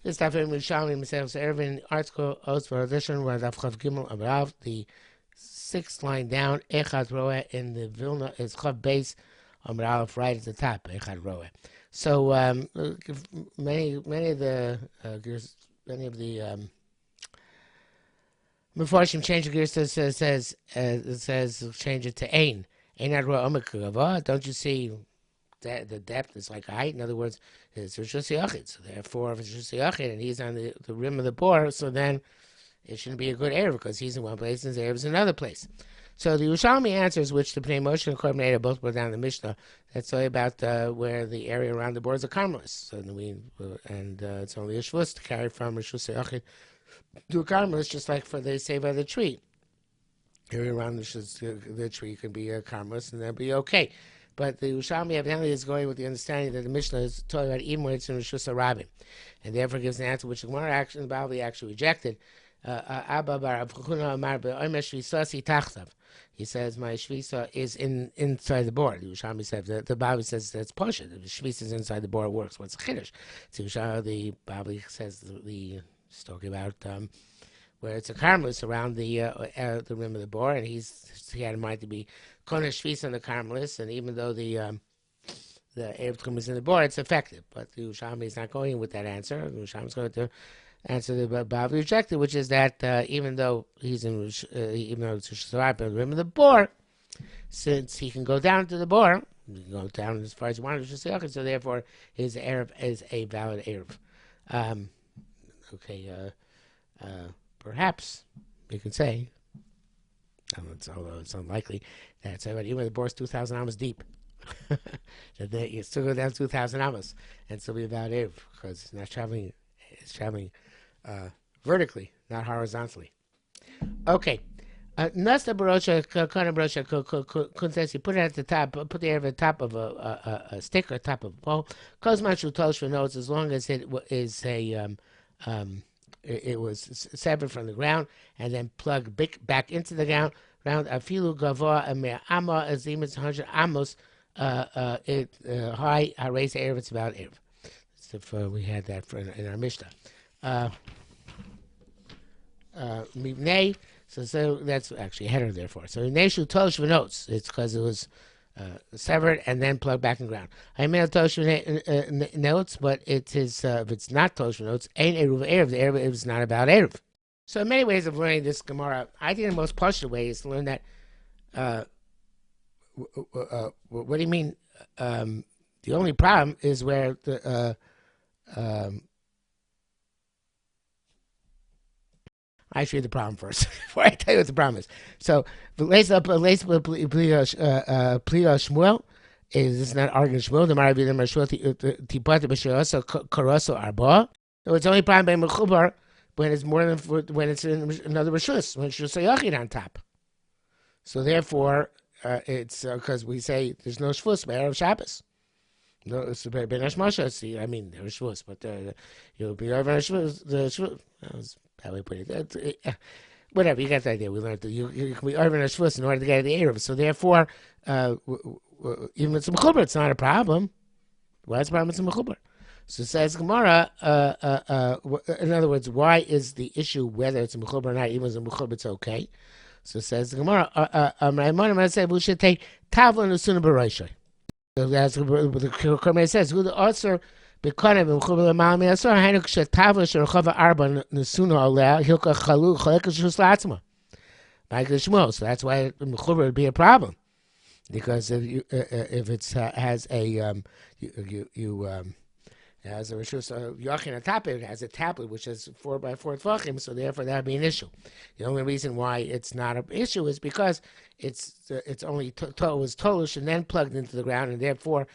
This stuff in Yerushalmi Eruvin article for edition where Daf Chav Gimel Amrav, the sixth line down, Echad Roeh in the Vilna is Chav Beis Amrav right at the top, Echad Roeh. So many of the Mefarshim change the gears says change it to Ein. Einad Roeh Omek. Don't you see? The depth is like a height. In other words, it's Rishus Yachid. So therefore, if it's Rishus Yachid and he's on the rim of the bore, so then it shouldn't be a good Erev because he's in one place and Erev is in another place. So the Yerushalmi answers, which the Pnei Moshe and Korban Eidah both brought down the Mishnah, that's all about where the area around the bore is a Carmelis. So it's only a Shvus to carry from Rishus Yachid to a Carmelis, just like for the Seva of the tree. Area around the tree can be a Carmelis and that'll be okay. But the Yerushalmi evidently is going with the understanding that the Mishnah is talking about even when it's in Rishus HaRabim, and therefore gives an answer which the Gemara actually rejected. He says my shvisa is inside the board. The Yerushalmi says the Bavli says that's Pasha. The shvisa is inside the board. Works. What's the chiddush? So the Bavli says the talking about where it's a Carmelis around the rim of the bore, and he had in mind to be Kona Shvis on the Carmelis, and even though the Erev Tchum is in the bore, it's effective. But the Yerushalmi is not going with that answer. The Yerushalmi is going to answer the Bavli rejected, which is that even though it's Rishus on the rim of the bore, since he can go down to the bore, he can go down as far as he wants, so therefore his Erev is a valid Erev. Perhaps we could say, although it's unlikely, that even when the bore is 2,000 amas deep, that you still go down 2,000 amas and still be about Erev because it's traveling vertically, not horizontally. Okay. Nasta barosha, kana barosha, kuntesi, put it at the top, put the Erev at the top of a stick or top of a pole. Kozmachu tosh notes as long as it is it was severed from the ground and then plugged back into the ground. Round afilu gavoa amir amma azimus 100 amos. High raise erev. It's about erev. So if we had that in our Mishnah. Mivnei. So that's actually a header therefore. So neshu tosh v'notes. It's because it was severed and then plugged back in the ground. I made a tosh notes, but it is if it's not tosh notes, ain't eruv erev. The erev is not about erev. So in many ways of learning this Gemara, I think the most partial way is to learn that. What do you mean? The only problem is where the I should read the problem first before I tell you what the problem is. So, Shmuel is not arguing Shmuel. The Maravi the Mashua Tipata B'Shirasa Karaso Arba. So it's only problem by Mechubar when it's more than when it's in another Rishus, when it's just a Yachid on top. So therefore, it's because we say there's no Shvus by Erev Shabbos. No, it's Ben Hashmasha. See, I mean there's Shvus, but you'll be over Shvus. The Shvus. How we put it. Whatever, you got the idea. We learned that you can be Arvin Shvus in order to get the Erev. So therefore, even with some Mechubar, it's not a problem. Why is the problem with some Mechubar? So says Gemara, in other words, why is the issue whether it's a Mechubar or not, even as a Mechubar, it's okay? So says the Gemara, I said we should take Tavla and Usuna B'Roishay. So that's what the Korban says. Who the author B'Kanev Mechubar L'Mal Me'asor Hainuk Shetavla Sherachava Arba Nesuna Oleh Hilka Chalu Chalek Shus Latzma. Like the Shmuel. So that's why Mechubar would be a problem, because if it has a has a Rishus Yachin on top of it, has a tablet which is 4x4 tvachim, so therefore that would be an issue. The only reason why it's not an issue is because it's only was tolish and then plugged into the ground, and therefore,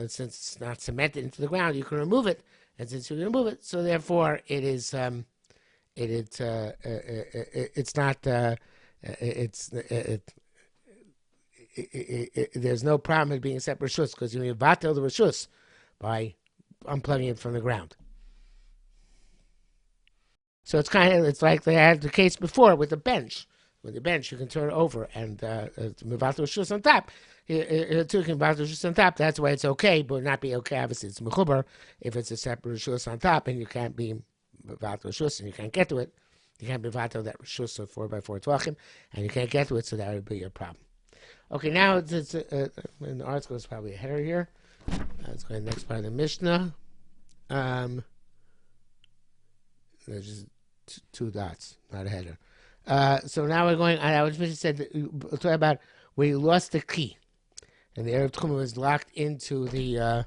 since it's not cemented into the ground, you can remove it, and since you can remove it, so therefore it is it's not there's no problem with being a separate Rishus because you vatel the Rishus by unplugging it from the ground. So it's like they had the case before with the bench. When the bench, you can turn it over and Mevatel Rishus on top. Two can Mevatel Rishus on top. That's why it's okay, but not be okay. Obviously, it's Mechubar if it's a separate Rishus on top, and you can't be Mevatel Rishus, and you can't get to it. You can't be Mevatel that Rishus of 4x4 Tvachim, and you can't get to it, so that would be your problem. Okay, now in the article is probably a header here. Let's go to the next part of the Mishnah. There's just two dots, not a header. So now we're going. I was just said we'll talk about where you lost the key, and the Erev Tchuma was locked into a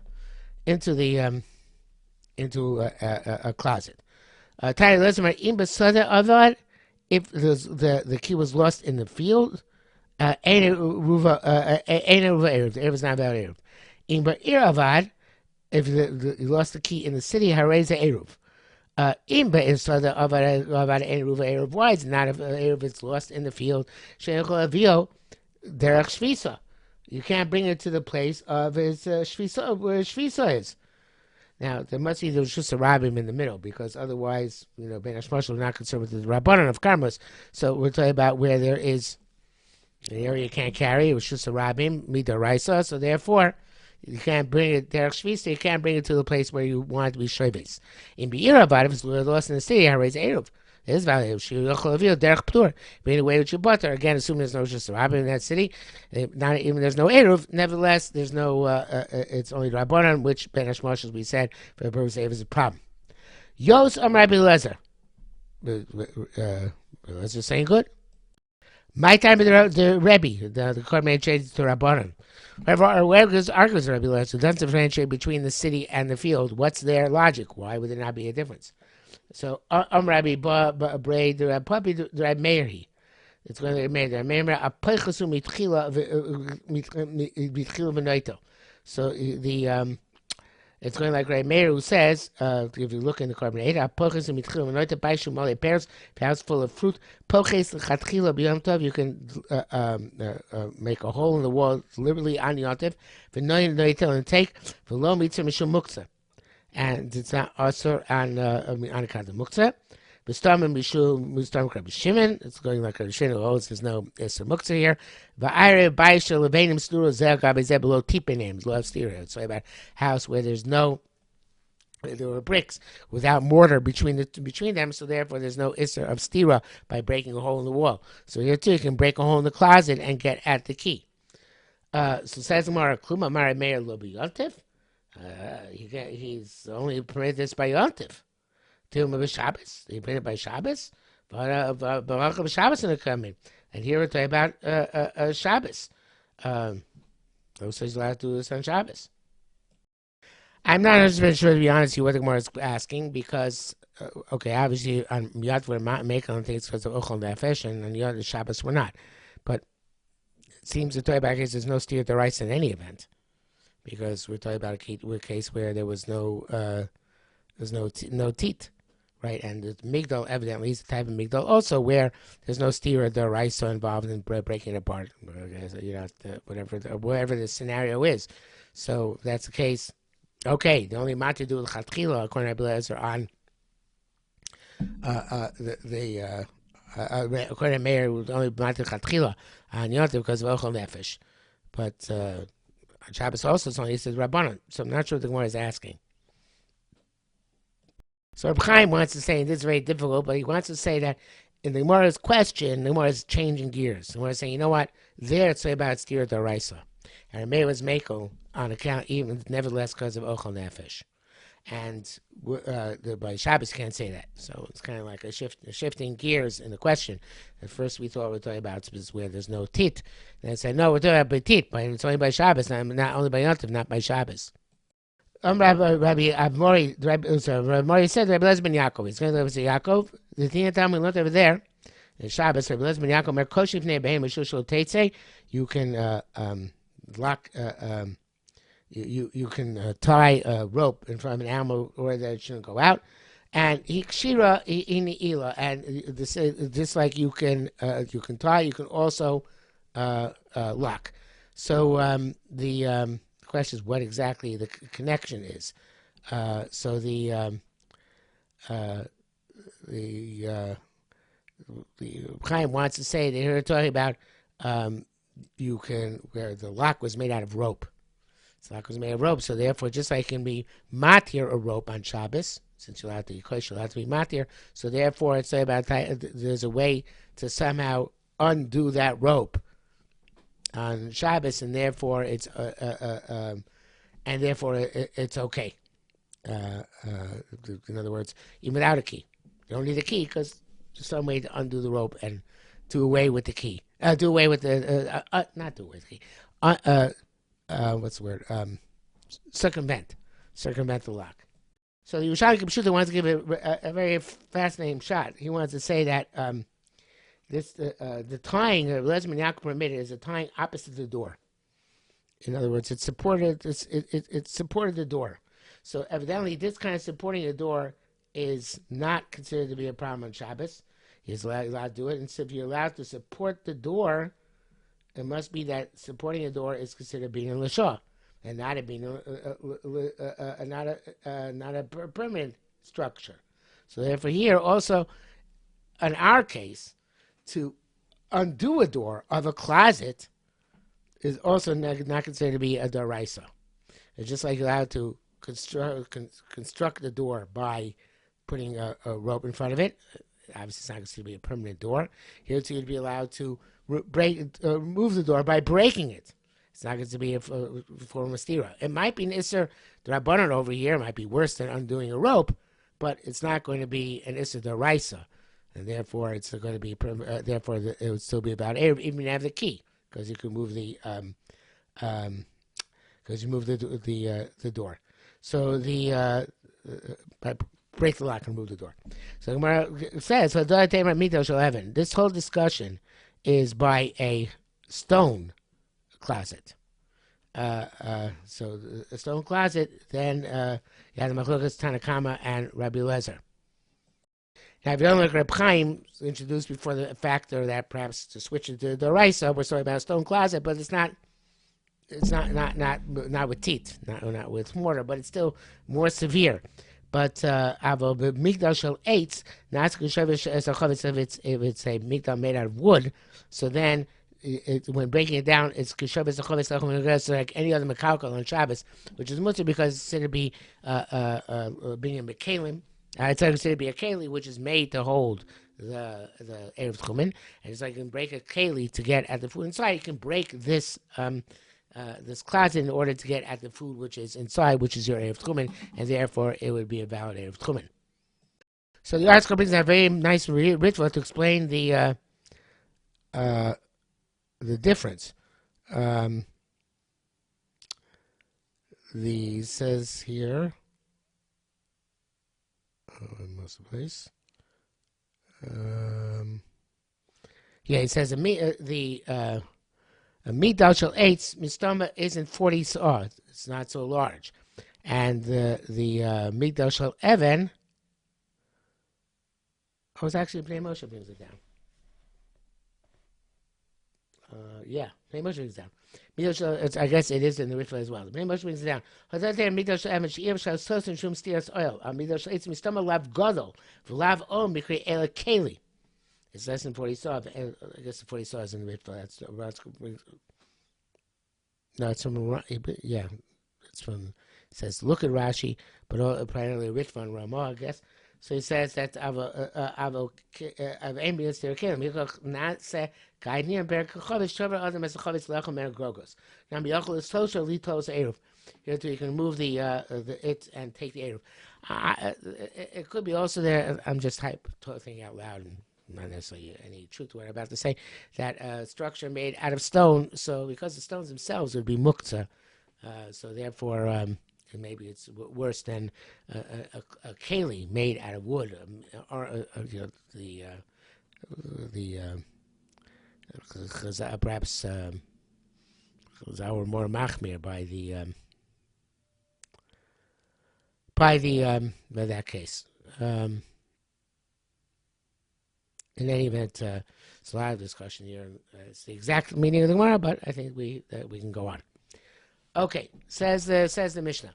closet. If the key was lost in the field, the Erev is not about Erev. If you lost the key in the city, hareza Erev. Imba is the avad Erev. Why it's not if Erev it's lost in the field? Derech Shvisa. You can't bring it to the place of his Shvisa, where Shvisa is. Now there must be just a rabbim in the middle, because otherwise, Ben Hashmashal is not concerned with the rabbanon of karmas. So we're talking about where there is an area you can't carry. It was just a rabbim midaraisa. So therefore, you can't bring it derech shvisa. You can't bring it to the place where you want it to be shayves. In be'iravad, if it's lost in the city, I raise eruv. It is valid. She yochel avil derech ptur. Bring away with your butter. Again, assuming there's no just a rabbin in that city, not even there's no eruv. Nevertheless, there's no. It's only rabbanon, which ben hashmash, as we said, for the purpose of is a problem. Yos Rabbi Lezer. Lezer saying good. My time of the Rebbe, the court made changes to rabbanon. However, where argues Rabbi Lezer doesn't differentiate between the city and the field. What's their logic? Why would there not be a difference? So, Rabbi Braid, the Rabbi Meiri. It's going to be made. So it's going like Rabbi Meir, who says, if you look in the carbon 8, house full of fruit, you can make a hole in the wall deliberately on Yontif, and take and it's not also on account of muktzah. Shimon, it's going like a Shimon, there's no muktzah here. It's about house where there were bricks without mortar between them, so therefore there's no isser of stira by breaking a hole in the wall. So here too, you can break a hole in the closet and get at the key. So says Gemara, Kluma Mara Meir Lo B'Yontif. He's only permitted this by Yontif. Tilma b'Shabbos. He permitted by Shabbos. But Shabbos in the coming. And here we're talking about Shabbos. Who says you're allowed to do this on Shabbos? I'm not 100% sure, to be honest, what the Gemara is asking, because, obviously on Yad we're making on things because of Ochel Nefesh, and on Yad Shabbos we're not. But it seems to talk about case there's no steer at the rice in any event, because we're talking about a case where there was no teat, right? And the migdal evidently is the type of migdal also where there's no steer at the rice involved in breaking it apart, whatever the scenario is. So if that's the case. Okay, the only matter to do with chatchila, according to Rabbi Lezer, on according to Meir, would only matter chatchila on Yontif because of ochel nefesh, but on Shabbos also it's only he says rabbanon. So I'm not sure what the Gemara is asking. So Reb Chaim wants to say, and this is very difficult, but he wants to say that in the Gemara's question, the Gemara is changing gears. The Gemara is saying, you know what? There it's about steer daraisa. And Meir was Mako on account, even nevertheless, because of Ochel Nefesh. And by Shabbos you can't say that. So it's kind of like shifting gears in the question. At first we thought we were talking about where there's no tit. And I said, no, we're talking about tit, but it's only by Shabbos, not only by Yontif, not by Shabbos. Rabbi Mori said Rabbi Lezer ben Yaakov. He's going to say Yaakov. The thing that we learned over there, in Shabbos, Rabbi Lezer ben Yaakov, Merkoshif Nei Behem Mishushul Teitze, you can lock, you can tie a rope in front of an animal or that it shouldn't go out, and hikshira in ila, and this like you can tie, you can also lock. So the question is what exactly the connection is. So the Chaim wants to say that here we're talking about where the lock was made out of rope. The lock was made of rope, so therefore, just like it can be matir a rope on Shabbos, since you're allowed to be matir, so therefore it's about there's a way to somehow undo that rope on Shabbos, and therefore it's it's okay. In other words, even without a key, you don't need a key because there's some way to undo the rope and do away with the key. Do away with the not do away with the key. What's the word? Circumvent the lock. So the Yerushalmi Eruvin wants to give a very fascinating shot. He wants to say that the tying lesbian Yaakov permitted is a tying opposite the door. In other words, it supported the door. So evidently, this kind of supporting the door is not considered to be a problem on Shabbos. He's allowed to do it, and so if you're allowed to support the door, it must be that supporting the door is considered being a lashah, and not a permanent structure. So therefore, here also, in our case, to undo a door of a closet is also not considered to be a daraisa. It's just like you're allowed to construct the door by putting a rope in front of it. Obviously, it's not considered to be a permanent door. Here, too, you'd be allowed to move the door by breaking it. It's not going to be a form of stira. It might be an isser d'rabbanan over here. It might be worse than undoing a rope, but it's not going to be an isser d'oraisa, and therefore it's going to be it would still be about eruv, even if you have the key, because you can move the door. So break the lock and move the door. So Gemara says, this whole discussion is by a stone closet. So a stone closet, then you have the Machlokas Tanakama and Rabbi Lezer. Now, if you don't look at Reb Chaim, introduced before the factor that perhaps to switch it to the Raisa, we're talking about a stone closet, but it's not with teeth, not with mortar, but it's still more severe. But avo migdal shel eitz, not if it's a migdal made out of wood, so then when breaking it down, it's like any other mekalkal on Shabbos, which is mutter because it's considered to be being a mekalim. It's considered to be a keli, which is made to hold the eruv tchumen, and it's like you can break a keli to get at the food inside. You can break this this closet in order to get at the food which is inside, which is your eruv tchumen, and therefore it would be a valid eruv tchumen. So the article brings a very nice ritual to explain the difference. The says here. I lost the place. It says a migdal shel eitz mistama isn't 40 saw. It's not so large, and the migdal shel even. Oh, it's actually Pnei Moshe brings it down. Pnei Moshe brings it down. I guess it is in the ritual as well. Pnei Moshe brings it down. Migdal shel even she'ir shel sosin shum stiras oil. Migdal shel eitz mistama lav gadol v'lav om mikri ela keli. It's less than 40 saw. I guess the 40 saw is in the ritual. It's from it's from. It says look at Rashi, but apparently a ritual on Ramah, I guess. So he says that avo ambulance there came. Not say guide near ber kachovish trover other as kachovish lechom mer grogos. Now biyachol is tosha litos eruv. Here too you can remove the it and take the eruv. It could be also there. I'm just thinking out loud and not necessarily any truth to what I'm about to say. That structure made out of stone. So because the stones themselves would be muktzah, so therefore. And maybe it's worse than a keli made out of wood, or perhaps our more machmir by that case. In any event, it's a lot of discussion here. It's the exact meaning of the Gemara, but I think we can go on. Okay, says the Mishnah.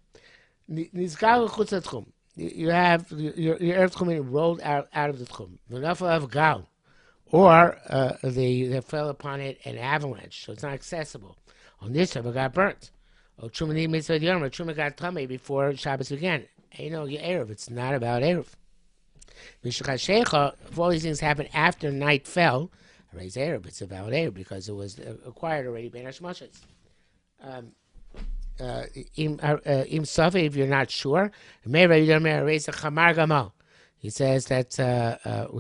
You have your eruv tchumen rolled out of the tchum. V'nafal av gal. or they fell upon it an avalanche, so it's not accessible. On this time, it got burnt. Or Truma got tummy before Shabbos began. Erev. It's not about Erev. If all these things happen after night fell, raise Erev. It's about Erev because it was acquired already by Hashmashas. If you're not sure, he says that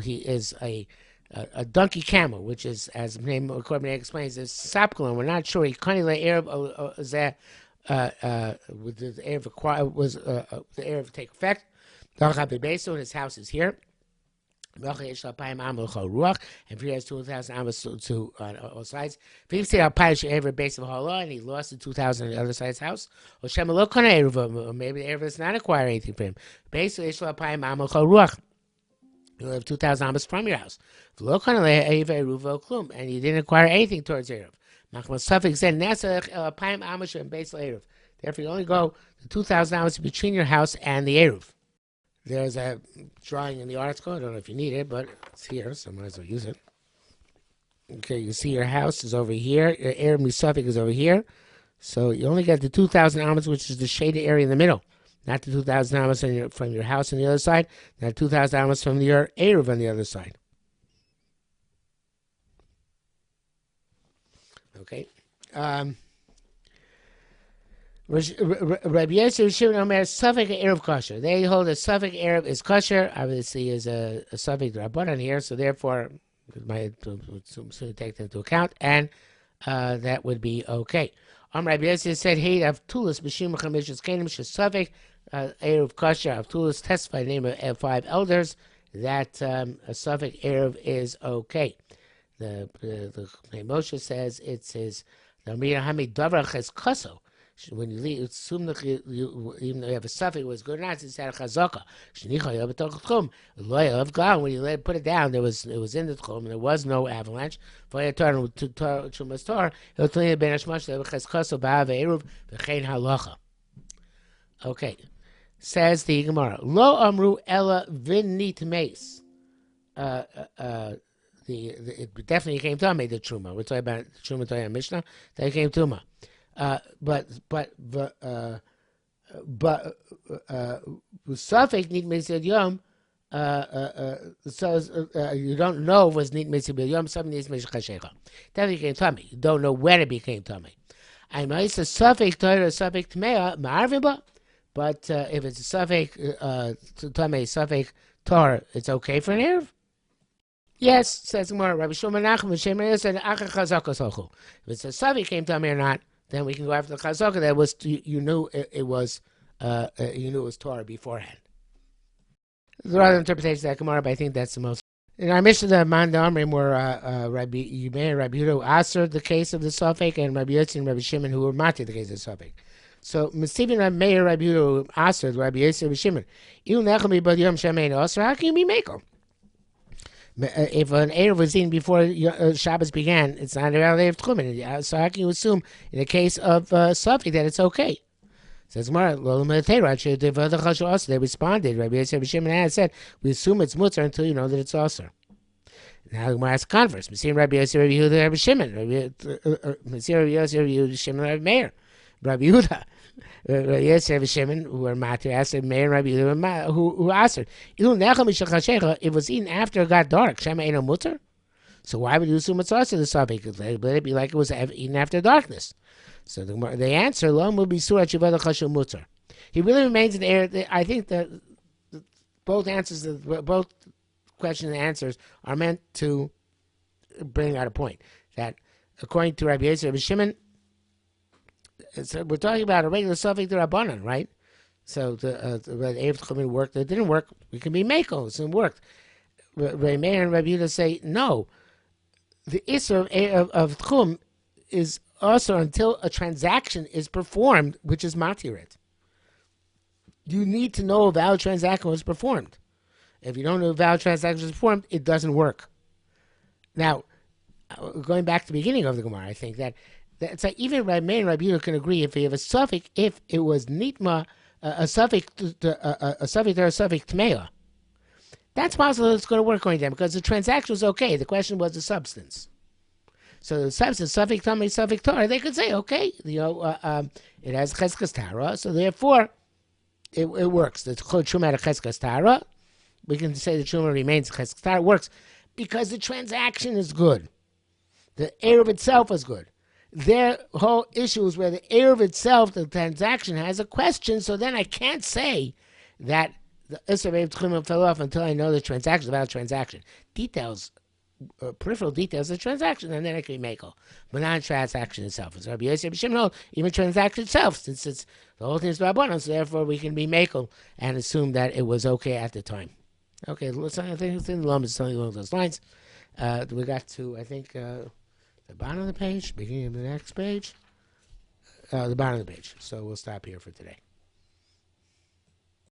he is a donkey camel, which is, as the name according explains, is sapkulon. We're not sure. He kind of Arab with the Arab was the Arab take effect. So his house is here. And if he has 2,000 amos to on all sides, if he say every base of Hala and he lost the 2,000 on the other side's house, or maybe the Erev does not acquire anything for him. Basically, you'll have 2,000 amos from your house. And you didn't acquire anything towards Erev. Therefore, you only go the 2,000 amos between your house and the Erev. There's a drawing in the article. I don't know if you need it, but it's here, so I might as well use it. Okay, you see your house is over here. Your Erev Misafik is over here. So you only get the 2,000 amos, which is the shaded area in the middle. Not the 2,000 amos from your house on the other side. Not 2,000 amos from your Erev on the other side. Okay. Rabbi Yosef Shimon Omer Safek Erev kosher. They hold a Safek Erev is kosher. Obviously, is a Safek Rabbanan here, so therefore, my soon take that into account, and that would be okay. Rabbi Yosef said, "Hey, Avtulas b'shim chamishas kenim shesafek Erev kosher." Avtulas testified the name of 5 elders that a Safek Erev is okay. The Moshe says it's his the Amir Hamid Davrach is koso. When you leave, assume that even though you have a suffix, it was good or not, it's had a chazaka. When you put it down, it was in the tchum, and there was no avalanche. Okay, says the Gemara. Lo amru ella vinit meis. It definitely came to me the truma. We're talking about the truma Mishnah. That came to me. But Safek Nit Mesid Yom, you don't know if it was Nit Mesid Yom, something is Meshachashecha. That became Tummy. You don't know when it became Tummy. I might say Safek Torah, Safek Tmea, Ma'arviba, but if it's a Safek Tummy, Safek Torah, it's okay for an Erev? Yes, says more. Rabbi Shlomo Nachman, Shemer said, Acha Chazaka Sochu. If it's a Safek came Tummy or not, then we can go after the chazaka. That was you knew it was Torah beforehand. There are other interpretations of that Gemara, but I think that's the most. In our Mishnah, the Man Amrim were Rabbi Yimei and Rabbi Yehuda answered the case of the Safek, and Rabbi Yossi and Rabbi Shimon who were mati the case of the Safek. So Stephen Rabbi Meir, Rabbi Yehuda answered Rabbi Yossi and Rabbi Shimon. Il nechami bad yom shemein osra. How can you be makel? If an Erev was seen before Shabbos began, it's not a Erev Tchumen. So how can you assume in the case of Safek that it's okay? Says Mara, they responded. Rabbi Yosef Shimon said, we assume it's mutzar until you know that it's also. Now Gemara asks converse. Rabbi Yosef, Rabbi Yehuda, Rabbi Shimon. Rabbi Yosef, Rabbi Yehuda, Shimon, Rabbi Meir. Rabbi Yehuda. Rabbi Yosef, Rabbi Shimon, who were matir, asked Meir and Rabbi Yehuda, who answered. It was eaten after it got dark. Shema ain't no mutzar. So why would you assume it's also the Safek? Let it be like it was eaten after darkness. So the answer, Lo will be surah chivada chashul mutzar. He really remains in the air. I think that both questions and answers are meant to bring out a point that according to Rabbi Yosef, Rabbi Shimon, we're talking about a regular Safek D'Rabbanan, right? So the Erev Tchumen worked. It didn't work. We can be Mako, so it worked. Rabbi Meir and Rabbi Yehuda say no. The Isser of Tchum is also until a transaction is performed, which is matirit. You need to know a valid transaction was performed. If you don't know a valid transaction was performed, it doesn't work. Now, going back to the beginning of the Gemara, I think that it's like even Rabbi Meir and Rabbi Yehuda can agree if you have a suffix, if it was nitma, a suffix tmea. That's possible it's going to work on them because the transaction was okay. The question was the substance. So the substance, suffix tummy, suffix Torah, they could say, okay, it has cheskas tara, so therefore it works. It's called truma at cheskas tara. We can say the truma remains cheskas tara. It works because the transaction is good. The Eruv itself is good. Their whole issue is where the Eruv itself, the transaction, has a question, so then I can't say that the Isser Eruv Tchumim fell off until I know the transaction is about a transaction. Details, peripheral details of the transaction, and then I can make but not transaction itself. It's Rabbi Yosef Shimon, even transaction itself, since it's the whole thing is Rabbanon, so therefore we can be makel and assume that it was okay at the time. Okay, I think the Lum is something along those lines. We got to, I think, the bottom of the page, beginning of the next page, the bottom of the page. So we'll stop here for today.